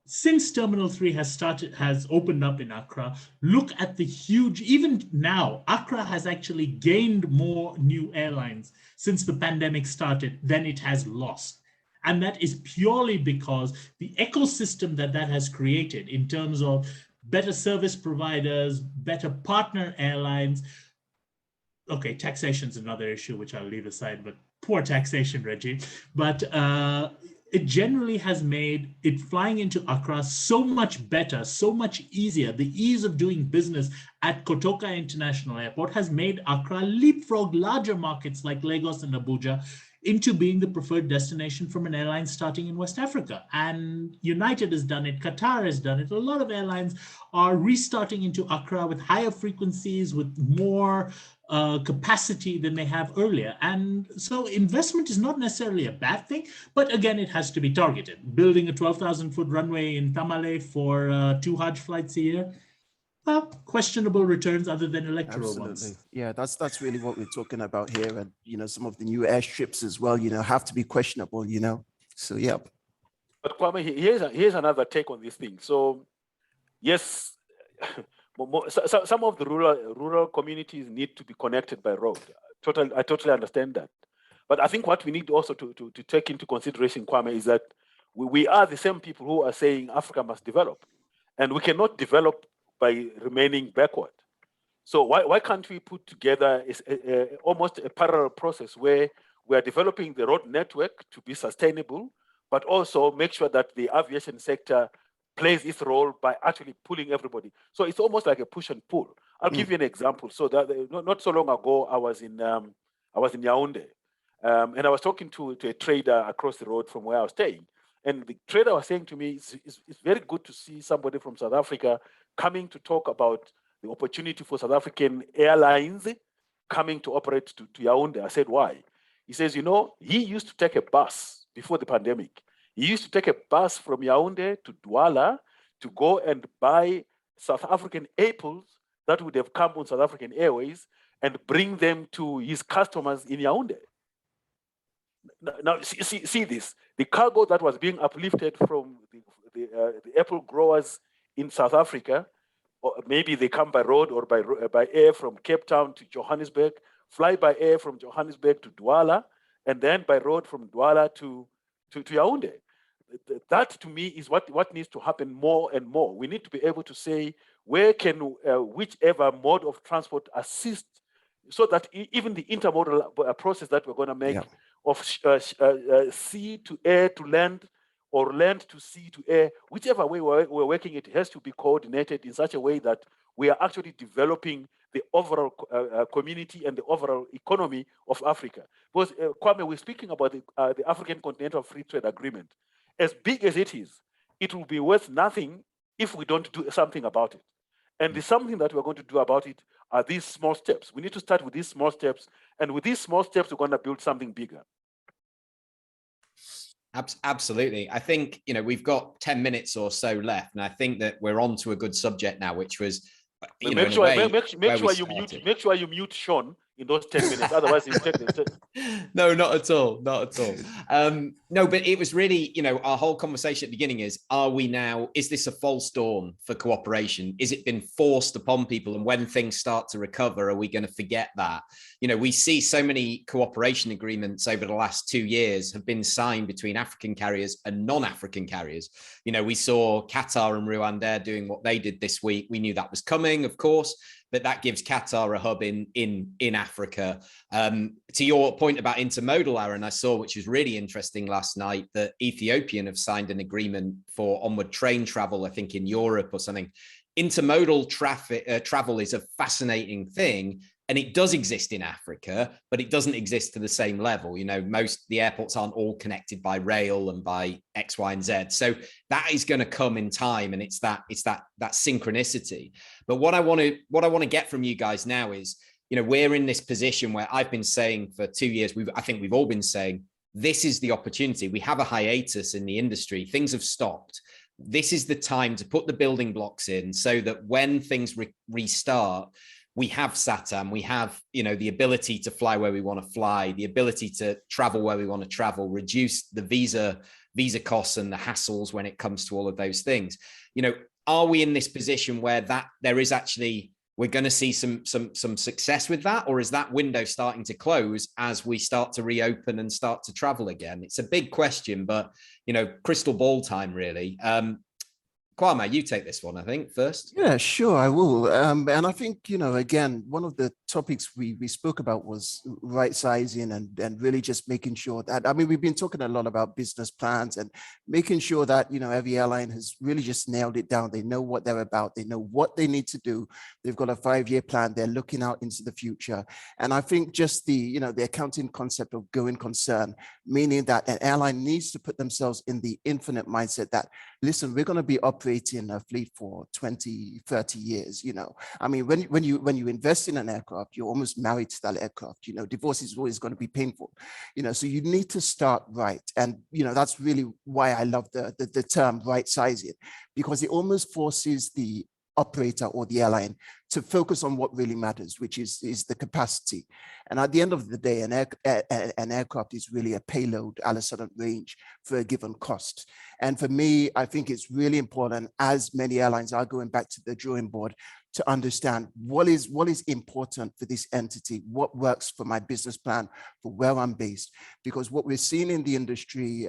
Since Terminal 3 has opened up in Accra, look at the huge, even now, Accra has actually gained more new airlines since the pandemic started than it has lost. And that is purely because the ecosystem that has created in terms of better service providers, better partner airlines. Okay, taxation is another issue, which I'll leave aside, but poor taxation regime. But it generally has made it flying into Accra so much better, so much easier. The ease of doing business at Kotoka International Airport has made Accra leapfrog larger markets like Lagos and Abuja into being the preferred destination from an airline starting in West Africa. And United has done it, Qatar has done it. A lot of airlines are restarting into Accra with higher frequencies, with more capacity than they have earlier. And so investment is not necessarily a bad thing, but again, it has to be targeted. Building a 12,000-foot runway in Tamale for 2 Hajj flights a year, well, questionable returns other than electoral ones. Yeah, that's really what we're talking about here. And, you know, some of the new airstrips as well, you know, have to be questionable, you know. So, yeah. But Kwame, here's another take on this thing. So, yes, some of the rural communities need to be connected by road. I totally understand that. But I think what we need also to take into consideration, Kwame, is that we are the same people who are saying Africa must develop. And we cannot develop by remaining backward. So why can't we put together almost a parallel process where we are developing the road network to be sustainable, but also make sure that the aviation sector plays its role by actually pulling everybody. So it's almost like a push and pull. I'll give you an example. So that not so long ago, I was in Yaoundé, and I was talking to a trader across the road from where I was staying. And the trader was saying to me, it's very good to see somebody from South Africa coming to talk about the opportunity for South African airlines coming to operate to Yaoundé. I said, why? He says, you know, he used to take a bus before the pandemic. He used to take a bus from Yaoundé to Douala to go and buy South African apples that would have come on South African Airways and bring them to his customers in Yaoundé. Now, see this. The cargo that was being uplifted from the apple growers in South Africa, or maybe they come by road or by air from Cape Town to Johannesburg, fly by air from Johannesburg to Douala, and then by road from Douala to Yaoundé. That, to me, is what needs to happen more and more. We need to be able to say, where can whichever mode of transport assist, so that even the intermodal process that we're going to make of sea to air to land, or land to sea to air, whichever way we're working, it has to be coordinated in such a way that we are actually developing the overall community and the overall economy of Africa. Because, Kwame, we're speaking about the African Continental Free Trade Agreement. As big as it is, it will be worth nothing if we don't do something about it. And the something that we're going to do about it are these small steps. We need to start with these small steps. And with these small steps, we're going to build something bigger. Absolutely. I think, you know, we've got 10 minutes or so left, and I think that we're on to a good subject now, which was, make sure you mute Sean in those 10 minutes. Otherwise, you take them. No, not at all. Not at all. No, but it was really, you know, our whole conversation at the beginning is this a false dawn for cooperation? Is it been forced upon people? And when things start to recover, are we going to forget that? You know, we see so many cooperation agreements over the last 2 years have been signed between African carriers and non-African carriers. You know, we saw Qatar and Rwandair doing what they did this week. We knew that was coming, of course, but that gives Qatar a hub in Africa. To your point about intermodal, Aaron, I saw, which was really interesting last night, that Ethiopian have signed an agreement for onward train travel, I think in Europe or something. Intermodal travel is a fascinating thing. And it does exist in Africa, but it doesn't exist to the same level. You know, the airports aren't all connected by rail and by X, Y, and Z. So that is going to come in time, and it's that synchronicity. But what I want to get from you guys now is, you know, we're in this position where I've been saying for 2 years, I think we've all been saying, this is the opportunity. We have a hiatus in the industry. Things have stopped. This is the time to put the building blocks in so that when things restart, we have SATAM, we have, you know, the ability to fly where we want to fly, the ability to travel where we want to travel, reduce the visa costs and the hassles when it comes to all of those things. You know, are we in this position where that there is actually, we're going to see some success with that, or is that window starting to close as we start to reopen and start to travel again? It's a big question, but, you know, crystal ball time, really. Kwame, you take this one, I think, first. Yeah, sure, I will. And I think, you know, again, one of the topics we spoke about was right sizing and really just making sure that, I mean, we've been talking a lot about business plans and making sure that, you know, every airline has really just nailed it down. They know what they're about. They know what they need to do. They've got a 5-year plan. They're looking out into the future. And I think just the, you know, the accounting concept of going concern, meaning that an airline needs to put themselves in the infinite mindset that, listen, we're going to be operating a fleet for 20, 30 years, you know. I mean, when you invest in an aircraft, you're almost married to that aircraft, you know. Divorce is always going to be painful, you know, so you need to start right. And, you know, that's really why I love the term right sizing, because it almost forces the operator or the airline to focus on what really matters, which is the capacity. And at the end of the day, an aircraft is really a payload at a certain range for a given cost. And for me, I think it's really important, as many airlines are going back to the drawing board, to understand what is important for this entity, what works for my business plan, for where I'm based. Because what we're seeing in the industry,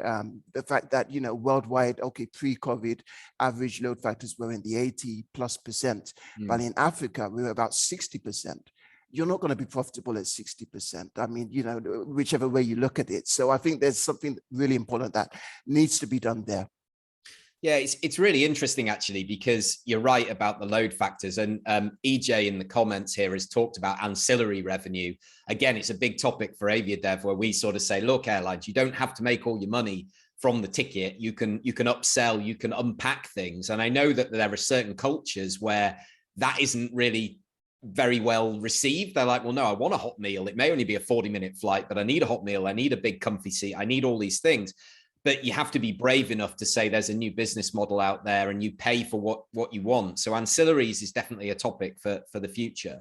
the fact that, you know, worldwide, okay, pre-COVID, average load factors were in the 80+%, but in Africa, we were about 60%. You're not going to be profitable at 60%. I mean, you know, whichever way you look at it. So I think there's something really important that needs to be done there. Yeah, it's really interesting, actually, because you're right about the load factors. And EJ in the comments here has talked about ancillary revenue. Again, it's a big topic for AviaDev, where we sort of say, look, airlines, you don't have to make all your money from the ticket. You can upsell, you can unpack things. And I know that there are certain cultures where that isn't really very well received. They're like, well, no, I want a hot meal. It may only be a 40-minute flight, but I need a hot meal. I need a big comfy seat. I need all these things. But you have to be brave enough to say there's a new business model out there and you pay for what you want. So ancillaries is definitely a topic for the future.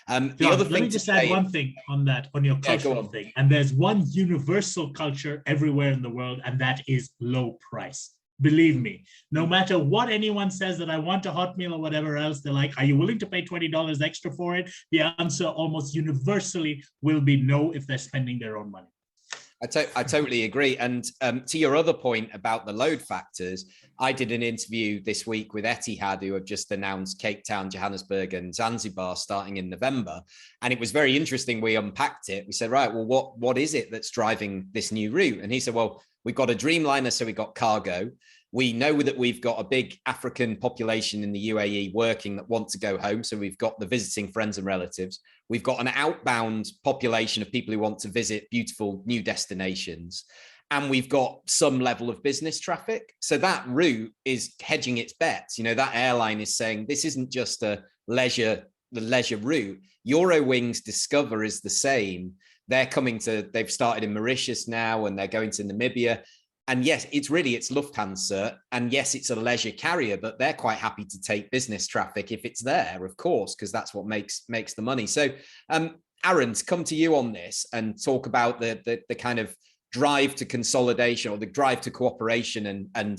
John, let me just add one thing on that, on your cultural thing. And there's one universal culture everywhere in the world, and that is low price. Believe me, no matter what anyone says that I want a hot meal or whatever else, they're like, are you willing to pay $20 extra for it? The answer almost universally will be no if they're spending their own money. I totally agree. And to your other point about the load factors, I did an interview this week with Etihad, who have just announced Cape Town, Johannesburg, and Zanzibar starting in November. And it was very interesting. We unpacked it. We said, right, well, what is it that's driving this new route? And he said, well, we've got a Dreamliner, so we've got cargo. We know that we've got a big African population in the UAE working that want to go home. So we've got the visiting friends and relatives. We've got an outbound population of people who want to visit beautiful new destinations. And we've got some level of business traffic. So that route is hedging its bets. You know, that airline is saying, this isn't just the leisure route. Eurowings Discover is the same. They've started in Mauritius now, and they're going to Namibia. And yes, it's Lufthansa, and yes, it's a leisure carrier, but they're quite happy to take business traffic if it's there, of course, because that's what makes the money. So, Aaron, to come to you on this and talk about the kind of drive to consolidation or the drive to cooperation, and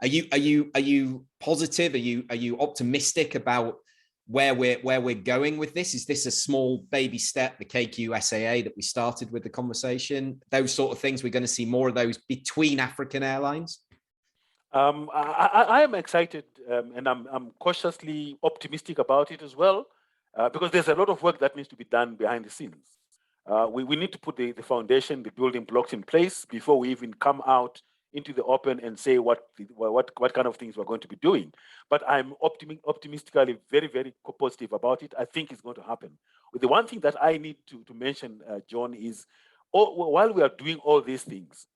are you positive? Are you optimistic about where we're going with this? Is this a small baby step, the KQ SAA that we started with the conversation? Those sort of things, we're going to see more of those between African airlines? I am excited, and I'm cautiously optimistic about it as well, because there's a lot of work that needs to be done behind the scenes. We need to put the foundation, the building blocks in place before we even come out into the open and say what kind of things we're going to be doing. But I'm optimistically very, very positive about it. I think it's going to happen. the one thing that I need to mention, John, is while we are doing all these things,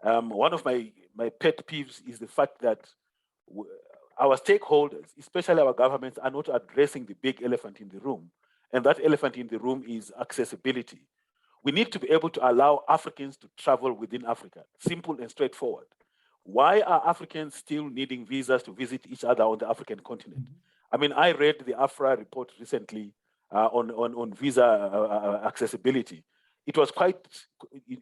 one of my pet peeves is the fact that our stakeholders, especially our governments, are not addressing the big elephant in the room. And that elephant in the room is accessibility. We need to be able to allow Africans to travel within Africa, simple and straightforward. Why are Africans still needing visas to visit each other on the African continent? I mean, I read the AFRA report recently on visa accessibility. It was quite,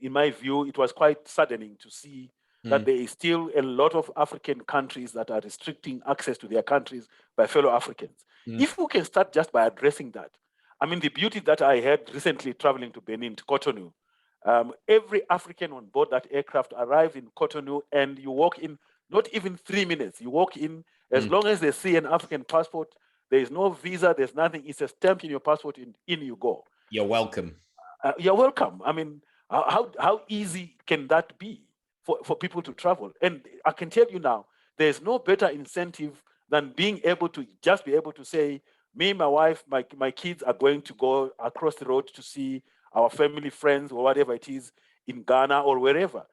in my view, it was quite saddening to see that there is still a lot of African countries that are restricting access to their countries by fellow Africans. If we can start just by addressing that, I mean, the beauty that I had recently traveling to Benin, to Cotonou, every African on board that aircraft arrives in Cotonou, and you walk in not even 3 minutes. You walk in, as long as they see an African passport, there is no visa, there's nothing. It's a stamp in your passport, in you go. You're welcome. You're welcome. I mean, how easy can that be for people to travel? And I can tell you now, there's no better incentive than being able to just be able to say, me, my wife, my kids are going to go across the road to see our family, friends, or whatever it is in Ghana or wherever.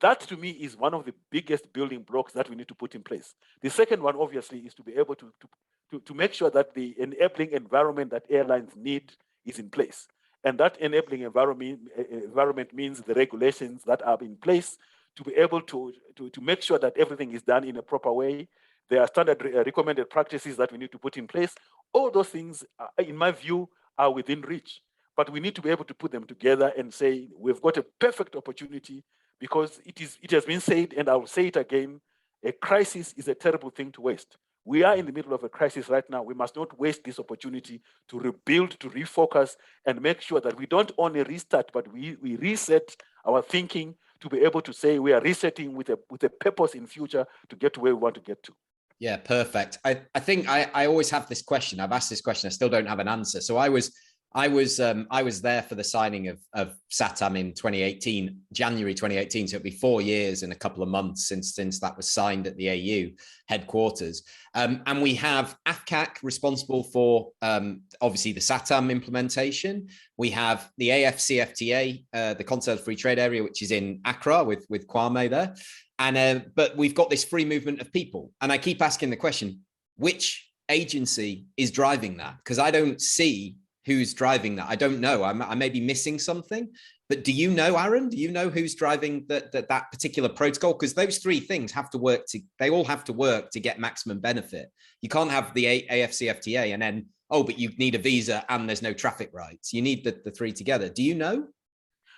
That to me is one of the biggest building blocks that we need to put in place. The second one, obviously, is to be able to make sure that the enabling environment that airlines need is in place. And that enabling environment means the regulations that are in place to be able to make sure that everything is done in a proper way. There are standard recommended practices that we need to put in place. All those things, in my view, are within reach. But we need to be able to put them together and say, we've got a perfect opportunity, because it has been said, and I'll say it again, a crisis is a terrible thing to waste. We are in the middle of a crisis right now. We must not waste this opportunity to rebuild, to refocus, and make sure that we don't only restart, but we reset our thinking to be able to say we are resetting with a purpose in future to get to where we want to get to. Yeah, perfect. I think I always have this question. I've asked this question. I still don't have an answer. So I was there for the signing of SATAM in 2018, January 2018. So it'll be 4 years and a couple of months since that was signed at the AU headquarters. And we have AFCAC responsible for obviously the SATAM implementation. We have the AFCFTA, the Concept Free Trade Area, which is in Accra with Kwame there. And but we've got this free movement of people. And I keep asking the question, which agency is driving that? Because I don't see who's driving that. I don't know. I may be missing something. But do you know, Aaron? Do you know who's driving that particular protocol? Because those three things have to work. They all have to work to get maximum benefit. You can't have the AFCFTA and then, oh, but you need a visa and there's no traffic rights. You need the three together. Do you know?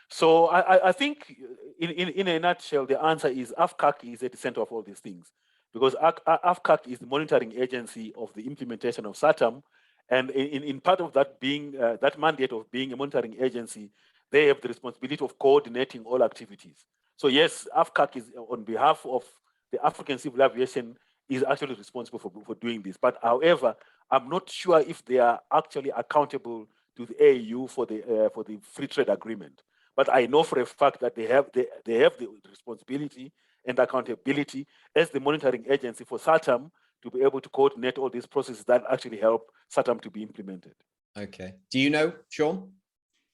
So I think in a nutshell, the answer is AFCAC is at the center of all these things, because AFCAC is the monitoring agency of the implementation of SATAM. And in part of that being, that mandate of being a monitoring agency, they have the responsibility of coordinating all activities. So yes, AFCAC is on behalf of the African Civil Aviation is actually responsible for doing this. But however, I'm not sure if they are actually accountable to the AU for the free trade agreement. But I know for a fact that they have the responsibility and accountability as the monitoring agency for SATAM to be able to coordinate all these processes that actually help SATAM to be implemented. Okay. Do you know, Sean?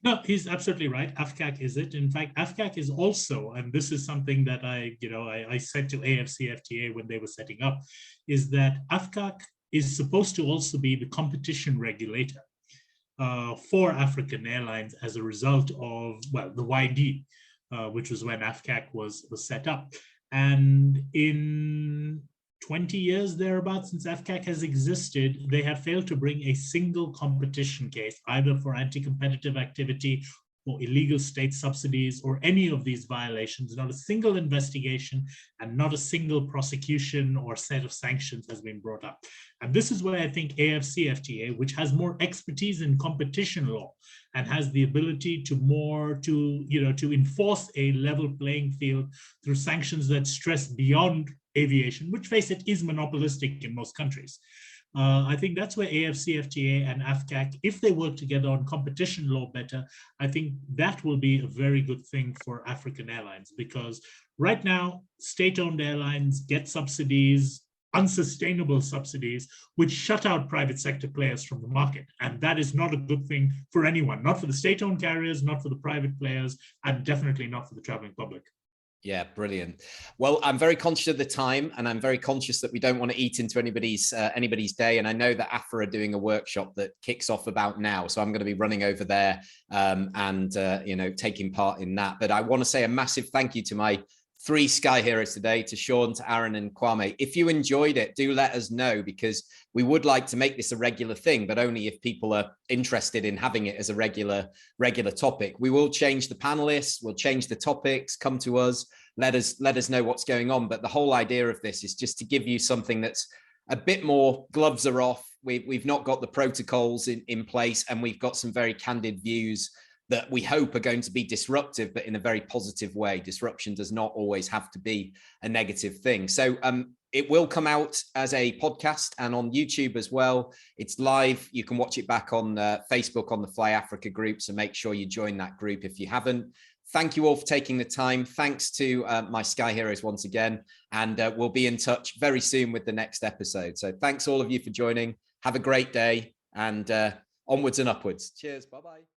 No, he's absolutely right. AFCAC is it. In fact, AFCAC is also, and this is something that I said to AFCFTA when they were setting up, is that AFCAC is supposed to also be the competition regulator for African airlines as a result of, well, the YD, which was when AFCAC was set up. And in 20 years thereabouts since AFCAC has existed, they have failed to bring a single competition case, either for anti-competitive activity or illegal state subsidies or any of these violations. Not a single investigation and not a single prosecution or set of sanctions has been brought up. And this is where I think AFCFTA, which has more expertise in competition law and has the ability to enforce a level playing field through sanctions that stress beyond aviation, which, face it, is monopolistic in most countries. I think that's where AFCFTA and AFCAC, if they work together on competition law better, I think that will be a very good thing for African airlines, because right now, state-owned airlines get subsidies unsustainable subsidies, which shut out private sector players from the market. And that is not a good thing for anyone, not for the state-owned carriers, not for the private players, and definitely not for the traveling public. Yeah, brilliant. Well, I'm very conscious of the time, and I'm very conscious that we don't want to eat into anybody's day. And I know that AFRA are doing a workshop that kicks off about now, so I'm going to be running over there and taking part in that. But I want to say a massive thank you to my 3 Sky Heroes today, to Sean, to Aaron, and Kwame. If you enjoyed it, do let us know, because we would like to make this a regular thing, but only if people are interested in having it as a regular topic. We will change the panelists, we'll change the topics, come to us, let us know what's going on. But the whole idea of this is just to give you something that's a bit more gloves are off. We've not got the protocols in place, and we've got some very candid views that we hope are going to be disruptive, but in a very positive way. Disruption does not always have to be a negative thing. So it will come out as a podcast and on YouTube as well. It's live. You can watch it back on Facebook on the Fly Africa group. So make sure you join that group if you haven't. Thank you all for taking the time. Thanks to my Sky Heroes once again. And we'll be in touch very soon with the next episode. So thanks all of you for joining. Have a great day, and onwards and upwards. Cheers. Bye-bye.